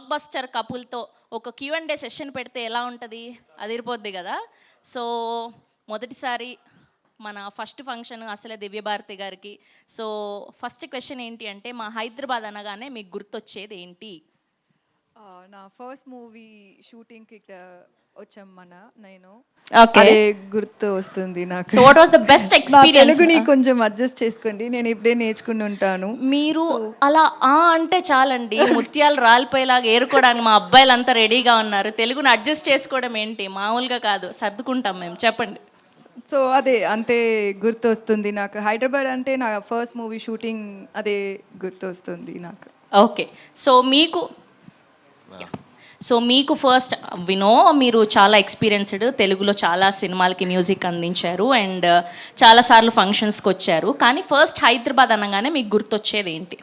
Block buster కపుల్తో ఒక Q&A session పెడితే ఎలా ఉంటుంది? అదిరిపోద్ది కదా. సో మొదటిసారి మన ఫస్ట్ ఫంక్షన్ అసలే దివ్యభారతి గారికి. సో ఫస్ట్ క్వశ్చన్ ఏంటి అంటే, మా హైదరాబాద్ అనగానే మీకు గుర్తొచ్చేది ఏంటి? నా ఫస్ట్ మూవీ షూటింగ్కి వచ్చాం నేను ఓకే. అదే గుర్తు వస్తుంది నాకు. So what was the best నా ఎక్స్పీరియన్స్? తెలుగుని కొంచెం అడ్జస్ట్ చేసుకోండి, నేను ఇప్పుడే నేర్చుకుని ఉంటాను. మీరు అలా అంటే చాలండి, ముత్యాలు రాలిపోయేలాగా ఏరుకోవడానికి మా అబ్బాయిలంతా రెడీగా ఉన్నారు. తెలుగుని అడ్జస్ట్ చేసుకోవడం ఏంటి, మామూలుగా కాదు, సర్దుకుంటాం మేము. చెప్పండి. సో అదే అంతే గుర్తు వస్తుంది నాకు. హైదరాబాద్ అంటే నా ఫస్ట్ మూవీ షూటింగ్ అదే గుర్తు వస్తుంది నాకు. ఓకే. సో మీకు ఫస్ట్ వినో, మీరు చాలా ఎక్స్పీరియన్స్డ్, తెలుగులో చాలా సినిమాలకి మ్యూజిక్ అందించారు అండ్ చాలాసార్లు ఫంక్షన్స్కి వచ్చారు. కానీ ఫస్ట్ హైదరాబాద్ అనగానే మీకు గుర్తొచ్చేది ఏంటి?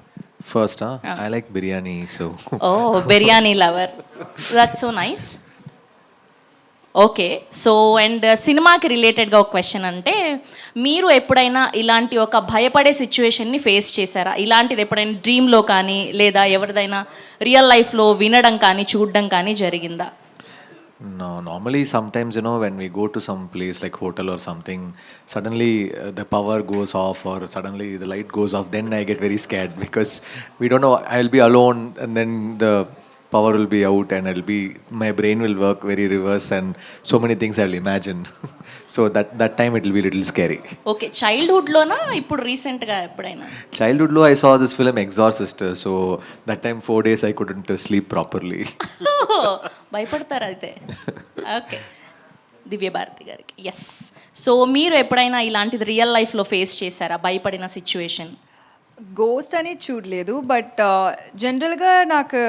First I like biryani, so oh biryani lover, that's so nice. Okay. So and సినిమాకి రిలేటెడ్గా ఒక క్వశ్చన్ అంటే, మీరు ఎప్పుడైనా ఇలాంటి ఒక భయపడే సిచ్యువేషన్ని ఫేస్ చేశారా? ఇలాంటిది ఎప్పుడైనా డ్రీమ్లో కానీ లేదా ఎవరిదైనా రియల్ లైఫ్లో వినడం కానీ చూడడం కానీ జరిగిందా? no, normally sometimes when we go to some place like hotel or something, suddenly the power goes off or suddenly the light goes off, then I get very scared because we don't know, I'll be alone and then the power will be out and my brain will work very reverse and so many things I'll imagine. So that time it will be a little scary. Okay. చైల్డ్హుడ్లోనా ఇప్పుడు రీసెంట్గా ఎప్పుడైనా? Childhood low, I saw this film Exorcist, so that time 4 days I couldn't sleep properly. భయపడతారు అయితే. Okay. Divya Bharati గారికి yes. So మీరు ఎప్పుడైనా ఇలాంటిది రియల్ లైఫ్లో ఫేస్ చేశారా, భయపడిన సిచ్యువేషన్? గోస్ట్ అని చూడలేదు, బట్ జనరల్గా నాకు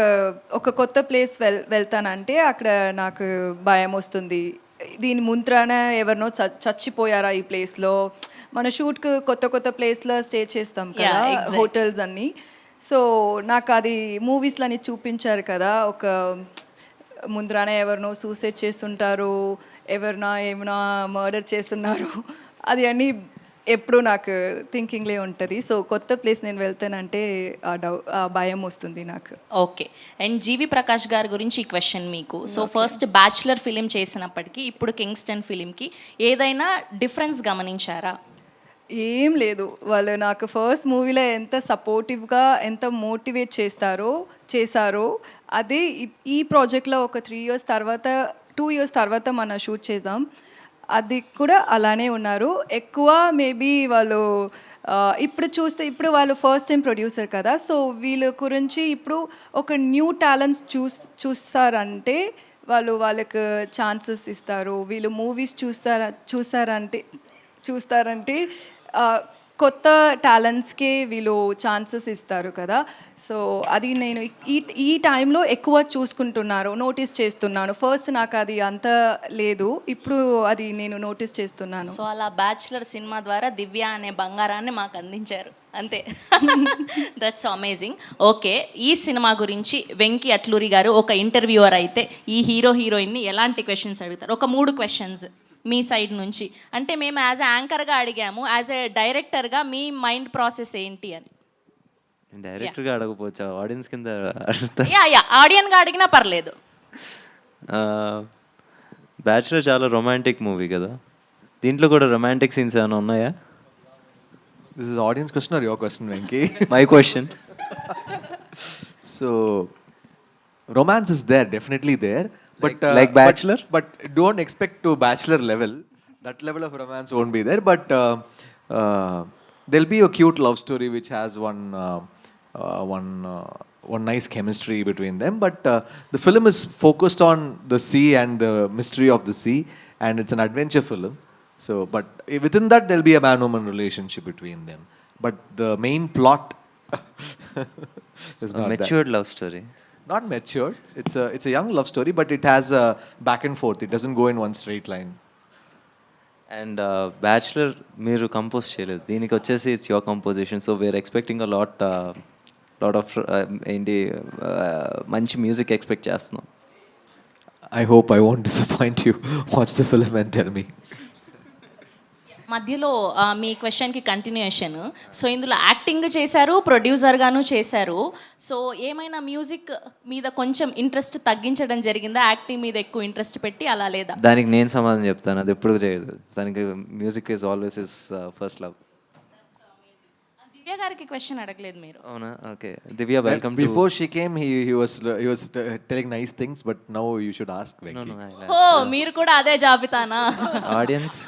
ఒక కొత్త ప్లేస్ వెళ్తానంటే అక్కడ నాకు భయం వస్తుంది. దీని ముంత్రాన ఎవరినో చచ్చిపోయారా ఈ ప్లేస్లో. మన షూట్కి కొత్త ప్లేస్లో స్టే చేస్తాం కదా, హోటల్స్ అన్నీ. సో నాకు అది మూవీస్లో అని చూపించారు కదా, ఒక ముందరాన ఎవరినో సూసైడ్ చేస్తుంటారు, ఏమైనా మర్డర్ చేస్తున్నారు, అది అన్నీ ఎప్పుడు నాకు థింకింగ్లే ఉంటుంది. సో కొత్త ప్లేస్ నేను వెళ్తానంటే ఆ భయం వస్తుంది నాకు. ఓకే. అండ్ జీవి ప్రకాష్ గారి గురించి ఈ క్వశ్చన్ మీకు. సో ఫస్ట్ బ్యాచులర్ ఫిలిం చేసినప్పటికీ ఇప్పుడు కింగ్స్టన్ ఫిలింకి ఏదైనా డిఫరెన్స్ గమనించారా? ఏం లేదు. వాళ్ళు నాకు ఫస్ట్ మూవీలో ఎంత సపోర్టివ్గా ఎంత మోటివేట్ చేశారో అదే ఈ ప్రాజెక్ట్లో ఒక 2 ఇయర్స్ తర్వాత మనం షూట్ చేద్దాం, అది కూడా అలానే ఉన్నారు. ఎక్కువ మేబీ వాళ్ళు ఇప్పుడు వాళ్ళు ఫస్ట్ టైం ప్రొడ్యూసర్ కదా, సో వీళ్ళ గురించి ఇప్పుడు ఒక న్యూ టాలెంట్స్ చూస్తారంటే వాళ్ళకి ఛాన్సెస్ ఇస్తారు. వీళ్ళు మూవీస్ చూస్తారంటే కొత్త టాలెంట్స్కి వీళ్ళు ఛాన్సెస్ ఇస్తారు కదా. సో అది నేను ఈ టైంలో ఎక్కువ చూసుకుంటున్నారు, నోటీస్ చేస్తున్నాను. ఫస్ట్ నాకు అది అంత లేదు, ఇప్పుడు అది నేను నోటీస్ చేస్తున్నాను. సో అలా బ్యాచులర్ సినిమా ద్వారా దివ్య అనే బంగారాన్ని మాకు అందించారు అంతే. That's amazing. ఓకే. ఈ సినిమా గురించి వెంకీ అట్లూరి గారు ఒక ఇంటర్వ్యూవర్ అయితే ఈ హీరోయిన్ని ఎలాంటి క్వశ్చన్స్ అడుగుతారు? ఒక 3 క్వశ్చన్స్ మీ సైడ్ నుంచి. అంటే మేము యాజ్ ఎ యాంకర్గా అడిగాము, యాజ్ ఎ డైరెక్టర్గా మీ మైండ్ ప్రాసెస్ ఏంటి అని. డైరెక్టర్గా అడగపోవచ్చా, ఆడియన్స్ కింద ఆడియన్గా అడిగినా పర్లేదు. బ్యాచులర్ చాలా రొమాంటిక్ మూవీ కదా, దీంట్లో కూడా రొమాంటిక్ సీన్స్ ఏమైనా ఉన్నాయా? This is audience question or your question, Venki? My question. So romance is there, definitely there. But like Bachelor? but don't expect to Bachelor level. That level of romance won't be there. But there'll be a cute love story which has one nice chemistry between them. But the film is focused on the sea and the mystery of the sea, and it's an adventure film. So, but within that there'll be a man-woman relationship between them. But the main plot is not matured love story. not mature. It's a young love story, but it has a back and forth. It doesn't go in one straight line. And bachelor మీరు compose చేయలేదు, దీనికి వచ్చేసి it's your composition. So we are expecting a lot of ఏంటి మంచి music expect చేస్తున్నాం. I hope I won't disappoint you. Watch the film and tell me. మధ్యలో మీ క్వశ్చన్కి continuation. So ఇందులో యాక్టింగ్ చేశారు, ప్రొడ్యూసర్గాను చేశారు. సో ఏమైనా మ్యూజిక్ మీద కొంచెం ఇంట్రెస్ట్ తగ్గించడం జరిగిందా? యాక్టింగ్ మీద ఎక్కువ ఇంట్రెస్ట్ పెట్టి అలా లేదా? దానికి నేను సమాధానం చెప్తాను, అది ఎప్పుడు చేయదు. దానికి music is always is first love. Divya గారికి క్వశ్చన్ అడగలేదు మీరు. అవునా? Okay Divya, welcome to. Before she came, he was telling nice things, but now you should ask Venki. ఓ మీరు కూడా అదే జాబితానా? Audience.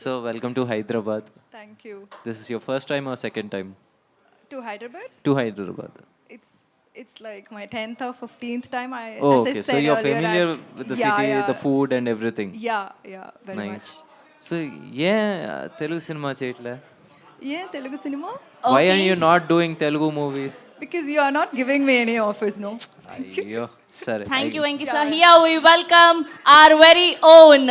So welcome to Hyderabad. Thank you. This is your first time or second time to Hyderabad. To Hyderabad? It's like my 10th or 15th time. Oh, as I okay. So said you're earlier, familiar I've- with the Yeah, city, yeah. the food and everything. Yeah, very Nice. much. So A Telugu cinema చేయట్లే? Yeah, Telugu cinema? Why are you not doing Telugu movies? Because you are not giving me any offers, no? అయ్యో సరే. Thank you Venky sir. Here we welcome our very own